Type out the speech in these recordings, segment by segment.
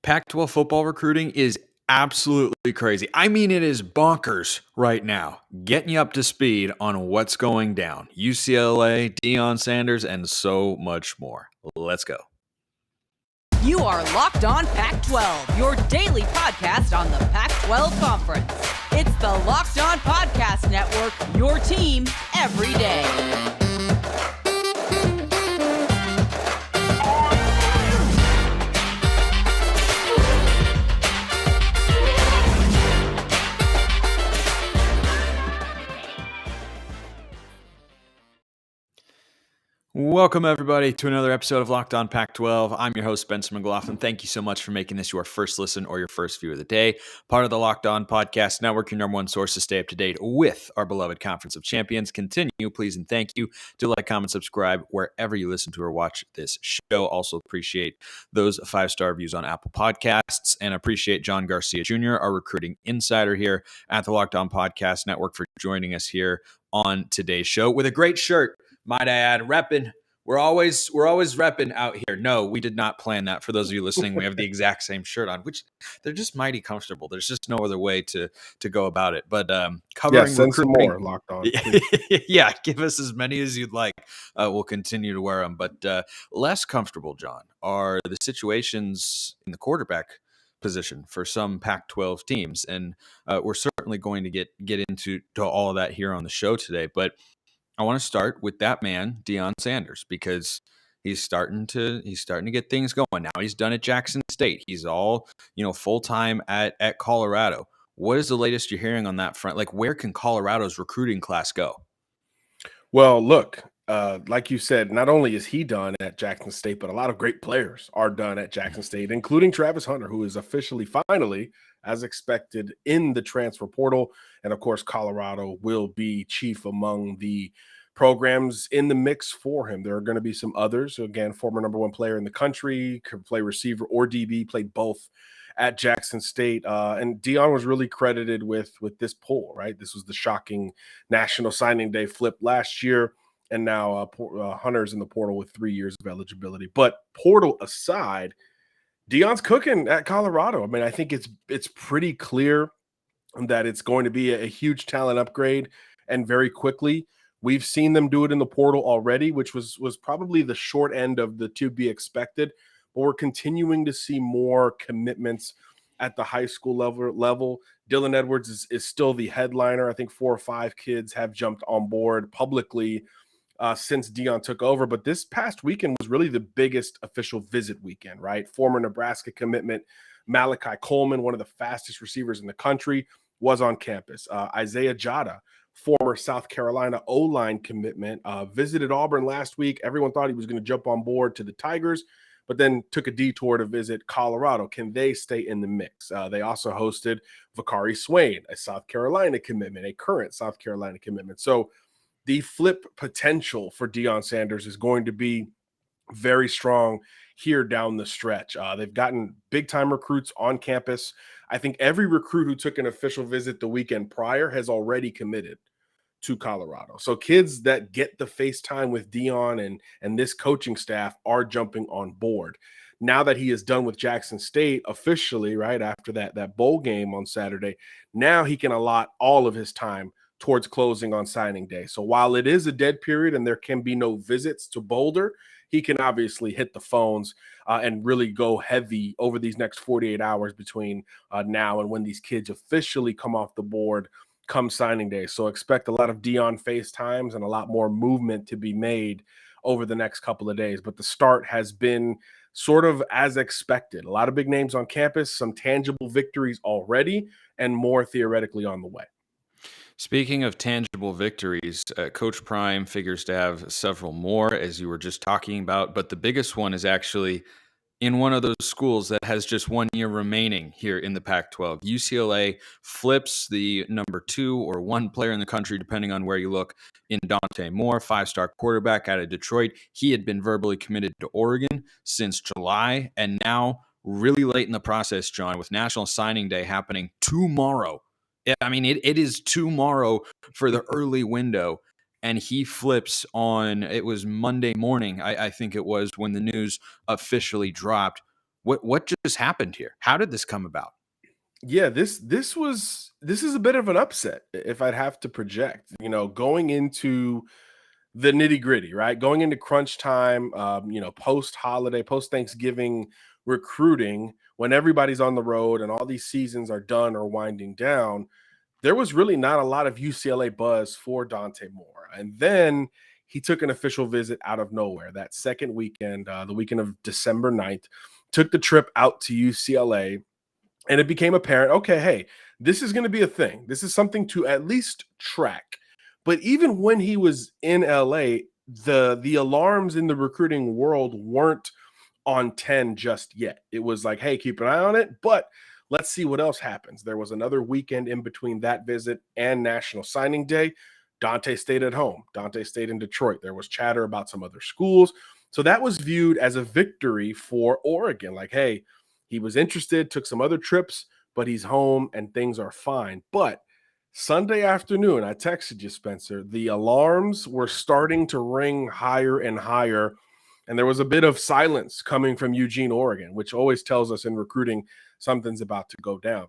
Pac-12 football recruiting is absolutely crazy. I mean, it is bonkers right now. Getting you up to speed on what's going down. UCLA, Deion Sanders, and so much more. Let's go. You are Locked On Pac-12, your daily podcast on the Pac-12 Conference. It's the Locked On Podcast Network, your team every day. Welcome, everybody, to another episode of Locked On Pac-12. I'm your host, Spencer McLaughlin. Thank you so much for making this your first listen or your first view of the day. Part of the Locked On Podcast Network, your number one source to stay up to date with our beloved Conference of Champions. Continue, please, and thank you. Do like, comment, subscribe wherever you listen to or watch this show. Also appreciate those 5-star reviews on Apple Podcasts and appreciate John Garcia Jr., our recruiting insider here at the Locked On Podcast Network, for joining us here on today's show with a great shirt. Might I add, repping. We're always repping out here. No, we did not plan that. For those of you listening, we have the exact same shirt on, which they're just mighty comfortable. There's just no other way to go about it. But covering send some recruiting, more Locked On. Yeah, give us as many as you'd like. We'll continue to wear them. But less comfortable, John, are the situations in the quarterback position for some Pac-12 teams, and we're certainly going to get into all of that here on the show today. But I want to start with that man, Deion Sanders, because he's starting to get things going now. He's done at Jackson State. He's all, full-time at Colorado. What is the latest you're hearing on that front? Like, where can Colorado's recruiting class go? Well, look, like you said, not only is he done at Jackson State, but a lot of great players are done at Jackson State, including Travis Hunter, who is officially, finally, as expected, in the transfer portal. And, of course, Colorado will be chief among the programs in the mix for him. There are going to be some others. Again, former number one player in the country, could play receiver or DB, played both at Jackson State. And Deion was really credited with this pull, right? This was the shocking National Signing Day flip last year. And now Hunter's in the portal with 3 years of eligibility. But portal aside, Deion's cooking at Colorado. I mean, I think it's pretty clear that it's going to be a huge talent upgrade, and very quickly. We've seen them do it in the portal already, which was probably the short end of the to be expected. But we're continuing to see more commitments at the high school level. Dylan Edwards is still the headliner. I think 4 or 5 kids have jumped on board publicly since Deion took over. But this past weekend was really the biggest official visit weekend, right? Former Nebraska commitment Malachi Coleman, one of the fastest receivers in the country, was on campus. Isaiah Jada, former South Carolina O-line commitment, visited Auburn last week. Everyone thought he was going to jump on board to the Tigers, but then took a detour to visit Colorado. Can they stay in the mix? They also hosted Vakari Swain, a South Carolina commitment, a current South Carolina commitment. So the flip potential for Deion Sanders is going to be very strong here down the stretch. They've gotten big-time recruits on campus. I think every recruit who took an official visit the weekend prior has already committed to Colorado. So kids that get the FaceTime with Deion and this coaching staff are jumping on board. Now that he is done with Jackson State officially, right after that bowl game on Saturday, now he can allot all of his time towards closing on signing day. So while it is a dead period and there can be no visits to Boulder, he can obviously hit the phones and really go heavy over these next 48 hours between now and when these kids officially come off the board come signing day. So expect a lot of Deion FaceTimes and a lot more movement to be made over the next couple of days. But the start has been sort of as expected. A lot of big names on campus, some tangible victories already, and more theoretically on the way. Speaking of tangible victories, Coach Prime figures to have several more, as you were just talking about, but the biggest one is actually in one of those schools that has just 1 year remaining here in the Pac-12. UCLA flips the number 2 or 1 player in the country, depending on where you look, in Dante Moore, 5-star quarterback out of Detroit. He had been verbally committed to Oregon since July, and now really late in the process, John, with National Signing Day happening tomorrow. I mean, it is tomorrow for the early window, and he flips on, it was Monday morning, I think it was, when the news officially dropped. What just happened here? How did this come about? Yeah, this is a bit of an upset if I'd have to project. Going into the nitty-gritty, right? Going into crunch time, post-holiday, post-Thanksgiving recruiting, when everybody's on the road and all these seasons are done or winding down, there was really not a lot of UCLA buzz for Dante Moore. And then he took an official visit out of nowhere that second weekend, the weekend of December 9th, took the trip out to UCLA, and it became apparent, okay, hey, this is going to be a thing. This is something to at least track. But even when he was in LA, the alarms in the recruiting world weren't on 10 just yet. It was like, hey, keep an eye on it, but let's see what else happens. There was another weekend in between that visit and National Signing Day. Dante stayed at home. Dante stayed in Detroit. There was chatter about some other schools. So that was viewed as a victory for Oregon. Like, hey, he was interested, took some other trips, but he's home and things are fine. But Sunday afternoon, I texted you, Spencer, the alarms were starting to ring higher and higher. And there was a bit of silence coming from Eugene, Oregon, which always tells us in recruiting something's about to go down.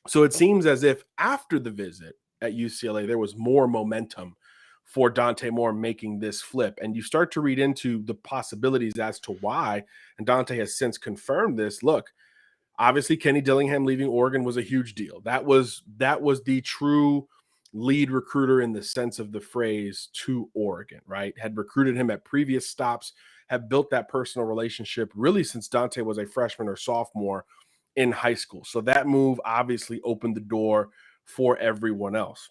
So it seems as if after the visit at UCLA, there was more momentum for Dante Moore making this flip. And you start to read into the possibilities as to why. And Dante has since confirmed this. Look, obviously, Kenny Dillingham leaving Oregon was a huge deal. That was the true lead recruiter in the sense of the phrase to Oregon, right? Had recruited him at previous stops, have built that personal relationship really since Dante was a freshman or sophomore in high school. So that move obviously opened the door for everyone else.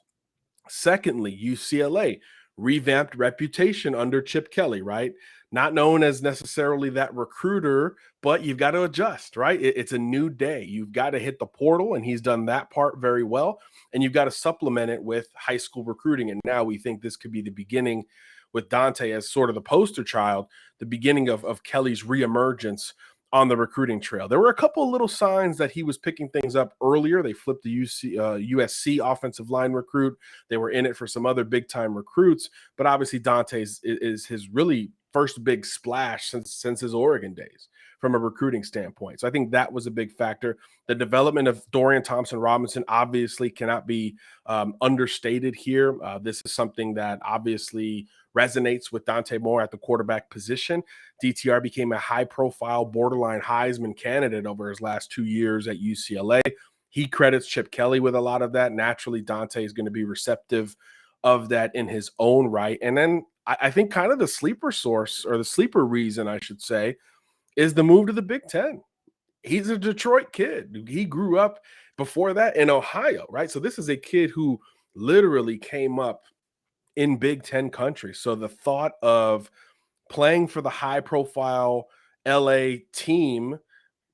Secondly, UCLA revamped reputation under Chip Kelly, right? Not known as necessarily that recruiter, but you've got to adjust, right? It's a new day. You've got to hit the portal, and he's done that part very well. And you've got to supplement it with high school recruiting. And now we think this could be the beginning, with Dante as sort of the poster child, the beginning of Kelly's reemergence on the recruiting trail. There were a couple of little signs that he was picking things up earlier. They flipped the USC offensive line recruit. They were in it for some other big-time recruits, but obviously Dante's is his really first big splash since his Oregon days from a recruiting standpoint. So I think that was a big factor. The development of Dorian Thompson-Robinson obviously cannot be understated here. This is something that obviously resonates with Dante Moore at the quarterback position. DTR became a high-profile, borderline Heisman candidate over his last 2 years at UCLA. He credits Chip Kelly with a lot of that. Naturally, Dante is going to be receptive of that in his own right. And then I think kind of the sleeper source, or the sleeper reason, I should say, is the move to the Big Ten. He's a Detroit kid. He grew up before that in Ohio, right? So this is a kid who literally came up in Big Ten country. So the thought of playing for the high-profile LA team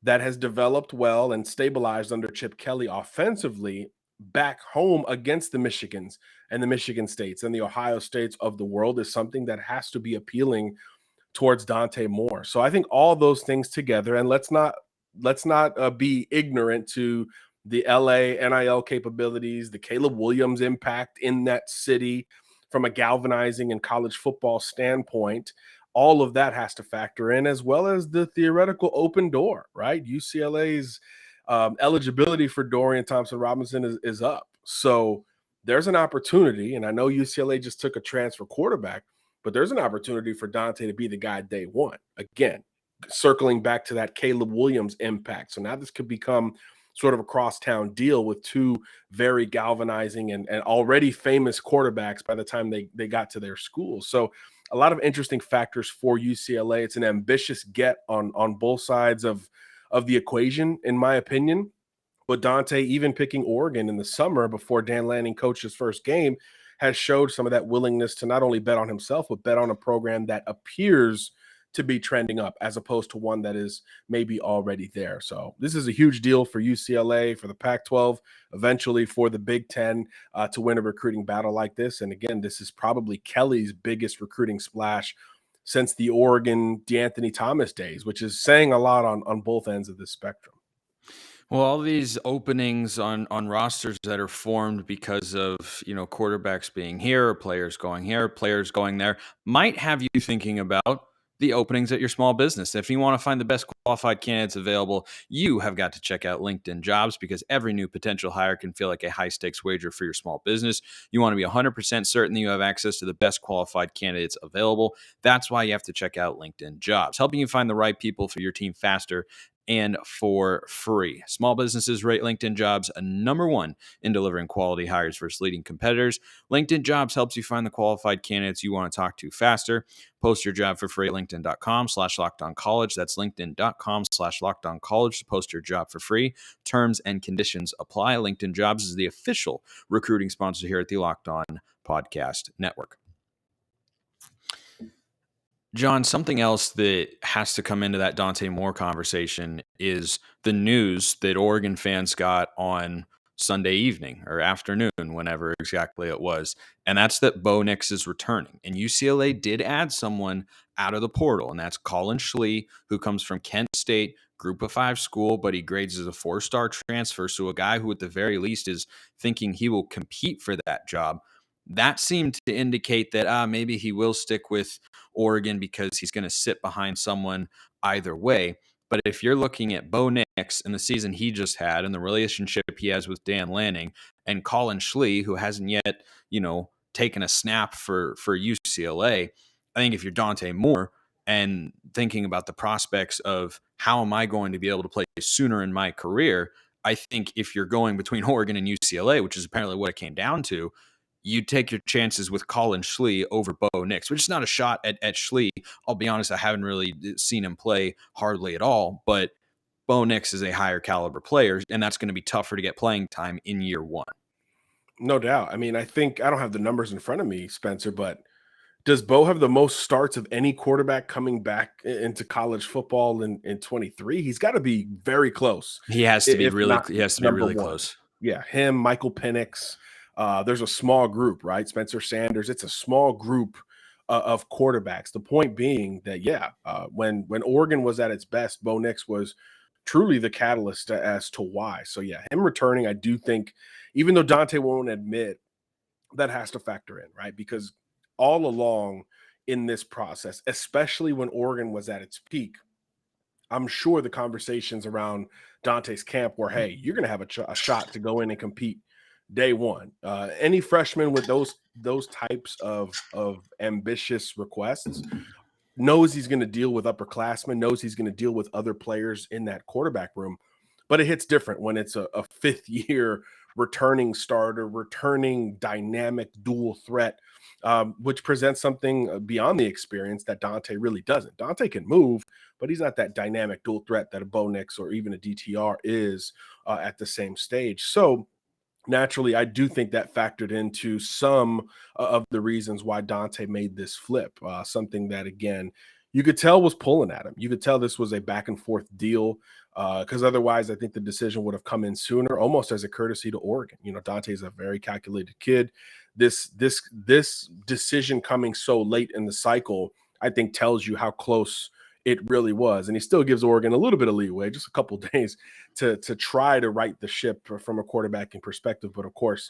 that has developed well and stabilized under Chip Kelly offensively back home against the Michigans and the Michigan States and the Ohio States of the world is something that has to be appealing towards Dante Moore. So I think all those things together, and let's not be ignorant to the LA NIL capabilities, the Caleb Williams impact in that city from a galvanizing and college football standpoint. All of that has to factor in, as well as the theoretical open door, right? UCLA's eligibility for Dorian Thompson-Robinson is up. So there's an opportunity, and I know UCLA just took a transfer quarterback, but there's an opportunity for Dante to be the guy day one. Again, circling back to that Caleb Williams impact. So now this could become sort of a crosstown deal with two very galvanizing and already famous quarterbacks by the time they got to their schools. So a lot of interesting factors for UCLA. It's an ambitious get on both sides of the equation, in my opinion. But Dante, even picking Oregon in the summer before Dan Lanning coached his first game, has showed some of that willingness to not only bet on himself, but bet on a program that appears to be trending up as opposed to one that is maybe already there. So this is a huge deal for UCLA, for the Pac-12, eventually for the Big Ten to win a recruiting battle like this. And again, this is probably Kelly's biggest recruiting splash since the Oregon DeAnthony Thomas days, which is saying a lot on both ends of the spectrum. Well, all these openings on rosters that are formed because of, quarterbacks being here, players going there, might have you thinking about the openings at your small business. If you want to find the best qualified candidates available, you have got to check out LinkedIn Jobs, because every new potential hire can feel like a high stakes wager for your small business. You want to be 100% certain that you have access to the best qualified candidates available. That's why you have to check out LinkedIn Jobs, helping you find the right people for your team faster and for free. Small businesses rate LinkedIn Jobs a number one in delivering quality hires versus leading competitors. LinkedIn Jobs helps you find the qualified candidates you want to talk to faster. Post your job for free at linkedin.com/lockedoncollege. That's linkedin.com/lockedoncollege to post your job for free. Terms and conditions apply. LinkedIn Jobs is the official recruiting sponsor here at the Locked On Podcast Network. John, something else that has to come into that Dante Moore conversation is the news that Oregon fans got on Sunday evening or afternoon, whenever exactly it was. And that's that Bo Nix is returning. And UCLA did add someone out of the portal, and that's Colin Schlee, who comes from Kent State, Group of 5 school, but he grades as a 4-star transfer. So a guy who at the very least is thinking he will compete for that job. That seemed to indicate that maybe he will stick with Oregon because he's going to sit behind someone either way. But if you're looking at Bo Nix and the season he just had and the relationship he has with Dan Lanning and Colin Schlee, who hasn't yet, taken a snap for UCLA, I think if you're Dante Moore and thinking about the prospects of how am I going to be able to play sooner in my career, I think if you're going between Oregon and UCLA, which is apparently what it came down to, you take your chances with Colin Schlee over Bo Nix, which is not a shot at Schlee. I'll be honest, I haven't really seen him play hardly at all, but Bo Nix is a higher caliber player, and that's going to be tougher to get playing time in year one. No doubt. I mean, I think I don't have the numbers in front of me, Spencer, but does Bo have the most starts of any quarterback coming back into college football in 23? He's got to be very close. He has to be really one. Close. Yeah, him, Michael Penix. There's a small group, right? Spencer Sanders. It's a small group of quarterbacks. The point being that, when Oregon was at its best, Bo Nix was truly the catalyst as to why. So, him returning, I do think, even though Dante won't admit, that has to factor in, right? Because all along in this process, especially when Oregon was at its peak, I'm sure the conversations around Dante's camp were, hey, you're going to have a shot to go in and compete day one. Any freshman with those types of ambitious requests knows he's going to deal with upperclassmen, knows he's going to deal with other players in that quarterback room. But it hits different when it's a fifth-year returning starter, returning dynamic dual threat, which presents something beyond the experience that Dante really doesn't. Dante can move, but he's not that dynamic dual threat that a Bo Nix or even a DTR is at the same stage. So naturally, I do think that factored into some of the reasons why Dante made this flip, something that, again, you could tell was pulling at him. You could tell this was a back and forth deal because otherwise I think the decision would have come in sooner, almost as a courtesy to Oregon. Dante is a very calculated kid. This decision coming so late in the cycle, I think, tells you how close it really was. And he still gives Oregon a little bit of leeway, just a couple of days to try to right the ship from a quarterbacking perspective. But of course,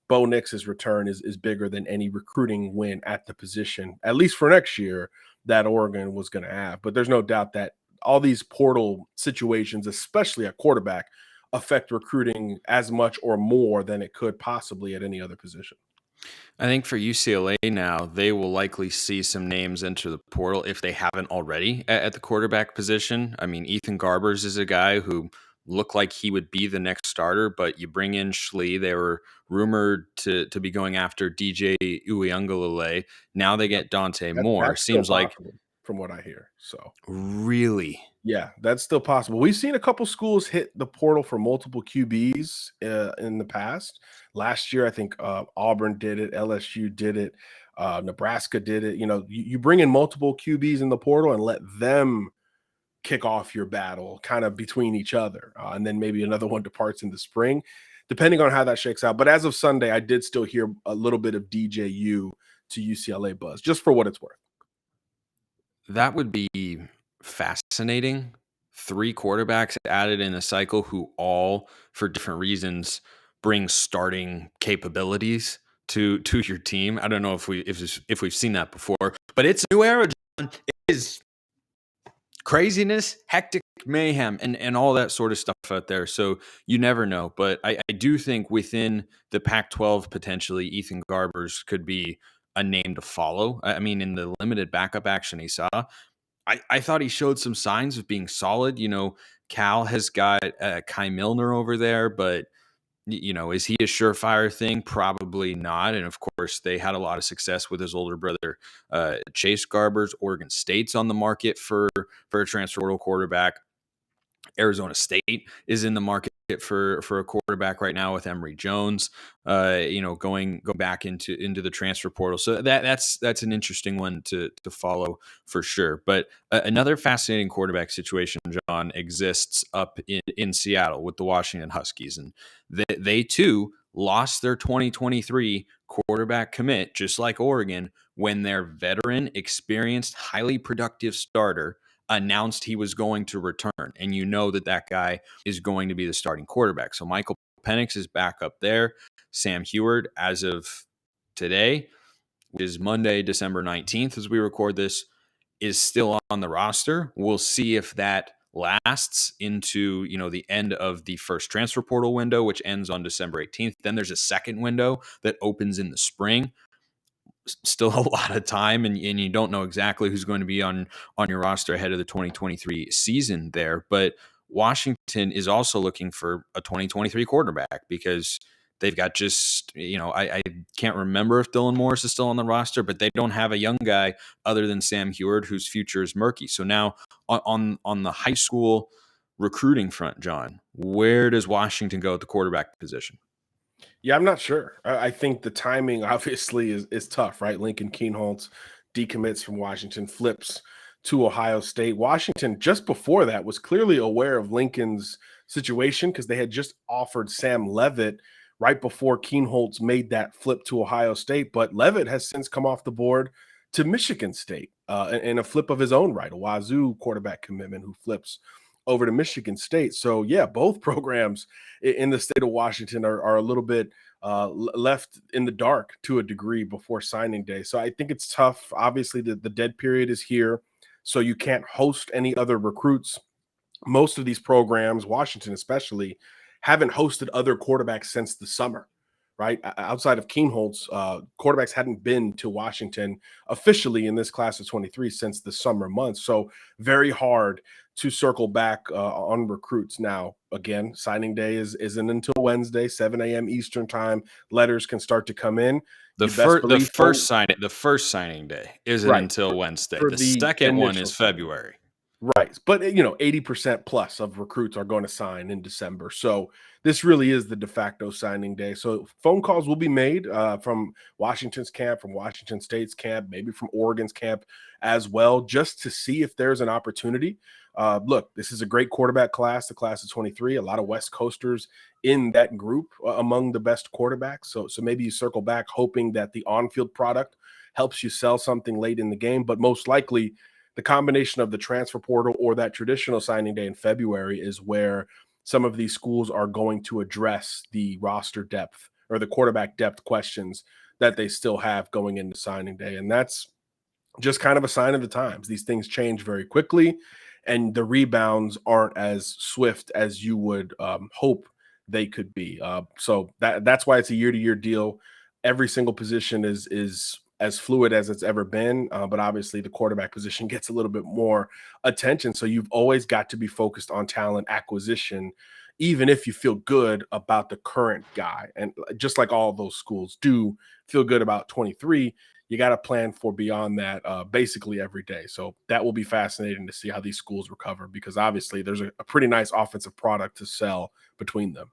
Bo Nix's return is bigger than any recruiting win at the position, at least for next year, that Oregon was going to have. But there's no doubt that all these portal situations, especially at quarterback, affect recruiting as much or more than it could possibly at any other position. I think for UCLA now, they will likely see some names enter the portal if they haven't already at the quarterback position. I mean, Ethan Garbers is a guy who looked like he would be the next starter, but you bring in Schlee. They were rumored to be going after DJ Uiagalelei. Now they get Dante Moore. Seems like, from what I hear. So really, yeah, that's still possible. We've seen a couple schools hit the portal for multiple QBs in the past. Last year, I think Auburn did it, LSU did it, Nebraska did it. You bring in multiple QBs in the portal and let them kick off your battle kind of between each other. And then maybe another one departs in the spring, depending on how that shakes out. But as of Sunday, I did still hear a little bit of DJU to UCLA buzz, just for what it's worth. That would be fascinating. 3 quarterbacks added in a cycle who all, for different reasons, bring starting capabilities to your team. I don't know if we've seen that before, but it's a new era, John. It is craziness, hectic mayhem, and all that sort of stuff out there. So you never know. But I do think within the Pac-12, potentially Ethan Garbers could be a name to follow. I mean, in the limited backup action he saw, I thought he showed some signs of being solid. Cal has got Kai Milner over there, but is he a surefire thing? Probably not. And of course, they had a lot of success with his older brother, Chase Garbers. Oregon State's on the market for a transfer portal quarterback. Arizona State is in the market for a quarterback right now with Emory Jones, going back into the transfer portal. So that's an interesting one to follow for sure. But another fascinating quarterback situation, John, exists up in Seattle with the Washington Huskies, and they too lost their 2023 quarterback commit, just like Oregon, when their veteran, experienced, highly productive starter announced he was going to return. And that guy is going to be the starting quarterback. So Michael Penix is back up there. Sam Heward, as of today, which is Monday, December 19th, as we record this, is still on the roster. We'll see if that lasts into, the end of the first transfer portal window, which ends on December 18th. Then there's a second window that opens in the spring. Still a lot of time, and you don't know exactly who's going to be on your roster ahead of the 2023 season there. But Washington is also looking for a 2023 quarterback because they've got just, I can't remember if Dylan Morris is still on the roster, but they don't have a young guy other than Sam Heward whose future is murky. So now on the high school recruiting front, John, where does Washington go at the quarterback position? Yeah, I'm not sure. I think the timing obviously is tough, right? Lincoln Kienholz decommits from Washington, flips to Ohio State. Washington, just before that, was clearly aware of Lincoln's situation because they had just offered Sam Leavitt right before Kienholz made that flip to Ohio State. But Leavitt has since come off the board to Michigan State in a flip of his own right, a Wazoo quarterback commitment who flips over to Michigan State. So yeah, both programs in the state of Washington are a little bit left in the dark to a degree before signing day. So I think it's tough. Obviously the dead period is here, so you can't host any other recruits. Most of these programs, Washington especially, haven't hosted other quarterbacks since the summer, right? Outside of Kienholz, quarterbacks hadn't been to Washington officially in this class of 23 since the summer months. So very hard to circle back on recruits. Now, again, signing day isn't until Wednesday, 7 a.m. Eastern time. Letters can start to come in. The first signing day isn't until Wednesday. The second one is February. Right. But, 80% plus of recruits are going to sign in December. So this really is the de facto signing day. So phone calls will be made from Washington's camp, from Washington State's camp, maybe from Oregon's camp as well, just to see if there's an opportunity. Look, this is a great quarterback class, the class of 23, a lot of West Coasters in that group among the best quarterbacks. So maybe you circle back hoping that the on-field product helps you sell something late in the game, but most likely the combination of the transfer portal or that traditional signing day in February is where some of these schools are going to address the roster depth or the quarterback depth questions that they still have going into signing day. And that's just kind of a sign of the times. These things change very quickly, and the rebounds aren't as swift as you would hope they could be. So that's why it's a year-to-year deal. Every single position is as fluid as it's ever been, but obviously the quarterback position gets a little bit more attention. So you've always got to be focused on talent acquisition, even if you feel good about the current guy. And just like all those schools do feel good about 23, you got to plan for beyond that basically every day. So that will be fascinating to see how these schools recover, because obviously there's a pretty nice offensive product to sell between them.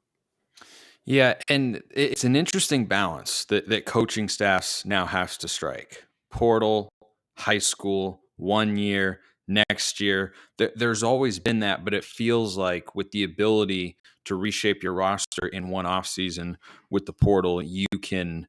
Yeah, and it's an interesting balance that coaching staffs now have to strike. Portal, high school, 1 year, next year. There's always been that, but it feels like with the ability to reshape your roster in one offseason with the portal, you can,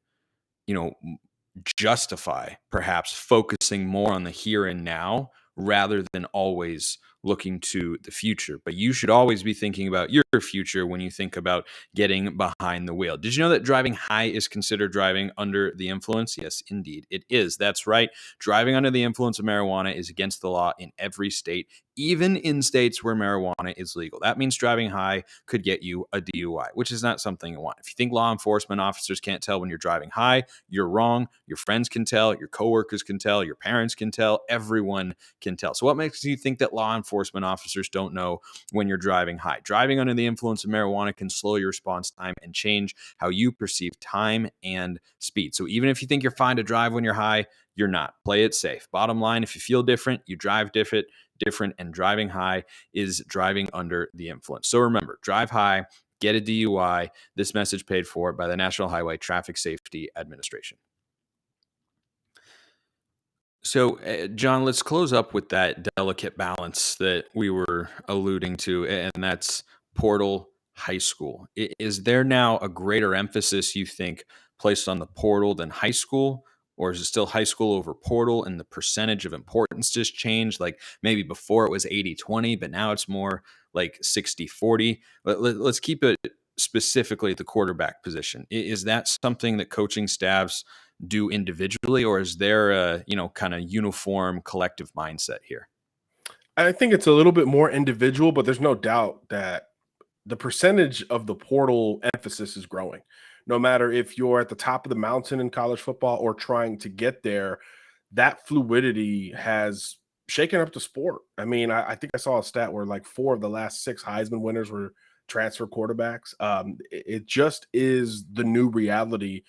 justify perhaps focusing more on the here and now rather than always looking to the future. But you should always be thinking about your future when you think about getting behind the wheel. Did you know that driving high is considered driving under the influence? Yes, indeed, it is. That's right. Driving under the influence of marijuana is against the law in every state even in states where marijuana is legal. That means driving high could get you a DUI, which is not something you want. If you think law enforcement officers can't tell when you're driving high, you're wrong. Your friends can tell, your coworkers can tell, your parents can tell, everyone can tell. So what makes you think that law enforcement officers don't know when you're driving high? Driving under the influence of marijuana can slow your response time and change how you perceive time and speed. So even if you think you're fine to drive when you're high, you're not. Play it safe. Bottom line, if you feel different, you drive different, and driving high is driving under the influence. So remember, drive high, get a DUI. This message paid for by the National Highway Traffic Safety Administration. So, John, let's close up with that delicate balance that we were alluding to, and that's portal high school. Is there now a greater emphasis, you think, placed on the portal than high school? Or is it still high school over portal and the percentage of importance just changed? Like maybe before it was 80-20, but now it's more like 60-40. Let's keep it specifically at the quarterback position. Is that something that coaching staffs do individually, or is there a, kind of uniform collective mindset here? I think it's a little bit more individual, but there's no doubt that the percentage of the portal emphasis is growing. No matter if you're at the top of the mountain in college football or trying to get there, that fluidity has shaken up the sport. I mean, I think I saw a stat where like 4 of the last 6 Heisman winners were transfer quarterbacks. It just is the new reality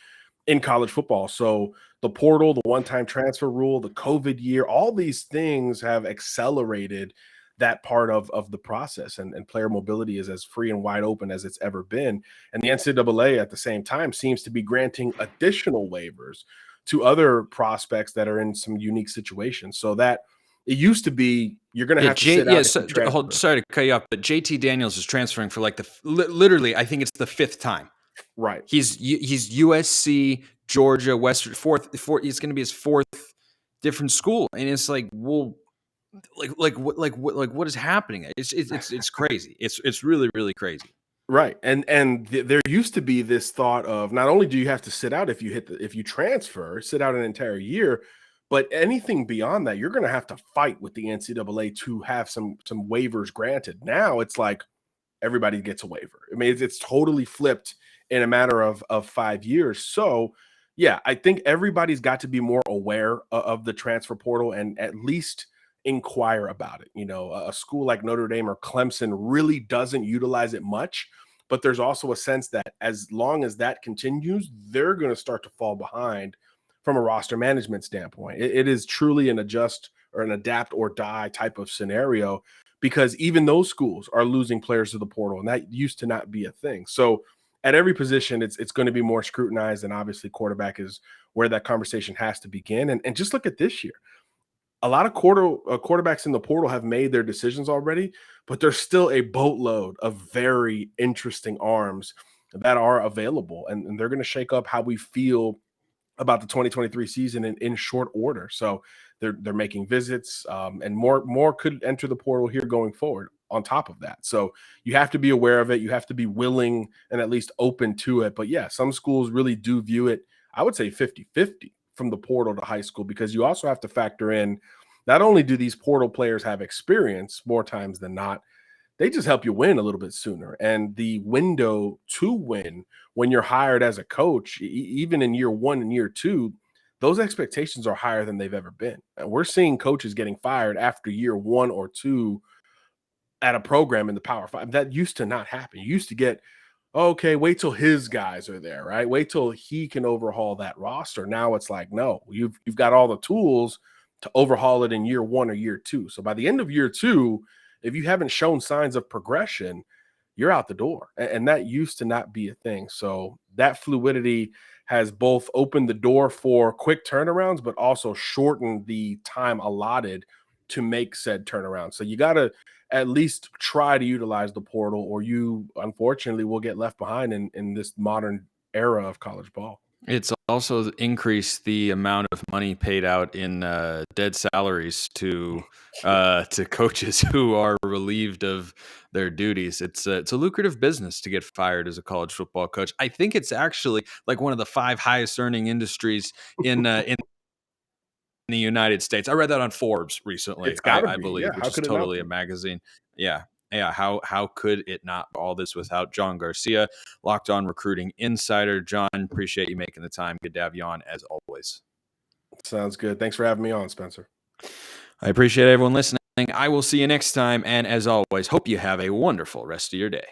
in college football. So the portal, the one-time transfer rule, the COVID year, all these things have accelerated that part of the process, and player mobility is as free and wide open as it's ever been. And the NCAA at the same time seems to be granting additional waivers to other prospects that are in some unique situations. So that it used to be you're going to have to sit out. Sorry to cut you off, but JT Daniels is transferring for like literally, I think it's the 5th time. Right. He's USC, Georgia, Western, fourth. It's going to be his 4th different school, and it's like, well, what is happening? It's crazy. It's really, really crazy. Right. And there used to be this thought of not only do you have to sit out if you transfer, sit out an entire year, but anything beyond that, you're going to have to fight with the NCAA to have some waivers granted. Now it's like everybody gets a waiver. I mean, it's totally flipped in a matter of 5 years. So yeah, I think everybody's got to be more aware of the transfer portal and at least inquire about it. A school like Notre Dame or Clemson really doesn't utilize it much, but there's also a sense that as long as that continues, they're going to start to fall behind from a roster management standpoint. It is truly an adjust or an adapt or die type of scenario, because even those schools are losing players to the portal, and that used to not be a thing. So at every position, it's going to be more scrutinized, and obviously quarterback is where that conversation has to begin. And just look at this year. A lot of quarterbacks in the portal have made their decisions already, but there's still a boatload of very interesting arms that are available, and they're going to shake up how we feel about the 2023 season in short order. So they're making visits, and more could enter the portal here going forward on top of that. So you have to be aware of it. You have to be willing and at least open to it. But yeah, some schools really do view it, I would say 50-50 from the portal to high school, because you also have to factor in, not only do these portal players have experience more times than not, they just help you win a little bit sooner. And the window to win when you're hired as a coach, even in year 1 and year 2, those expectations are higher than they've ever been. And we're seeing coaches getting fired after year 1 or 2 at a program in the Power 5. That used to not happen. You used to get, okay, wait till his guys are there, right? Wait till he can overhaul that roster. Now it's like, no, you've got all the tools to overhaul it in year 1 or year 2. So by the end of year 2, if you haven't shown signs of progression, you're out the door. And that used to not be a thing. So that fluidity has both opened the door for quick turnarounds, but also shortened the time allotted to make said turnaround. So you got to at least try to utilize the portal, or you unfortunately will get left behind in this modern era of college ball. It's also increased the amount of money paid out in dead salaries to coaches who are relieved of their duties. It's a lucrative business to get fired as a college football coach. I think it's actually like one of the 5 highest earning industries in the United States. I read that on Forbes recently. It's gotta I be. believe, Yeah. which How is could it not totally be? a magazine. Yeah. Yeah. How could it not all this without John Garcia, Locked On Recruiting Insider? John, appreciate you making the time. Good to have you on as always. Sounds good. Thanks for having me on, Spencer. I appreciate everyone listening. I will see you next time. And as always, hope you have a wonderful rest of your day.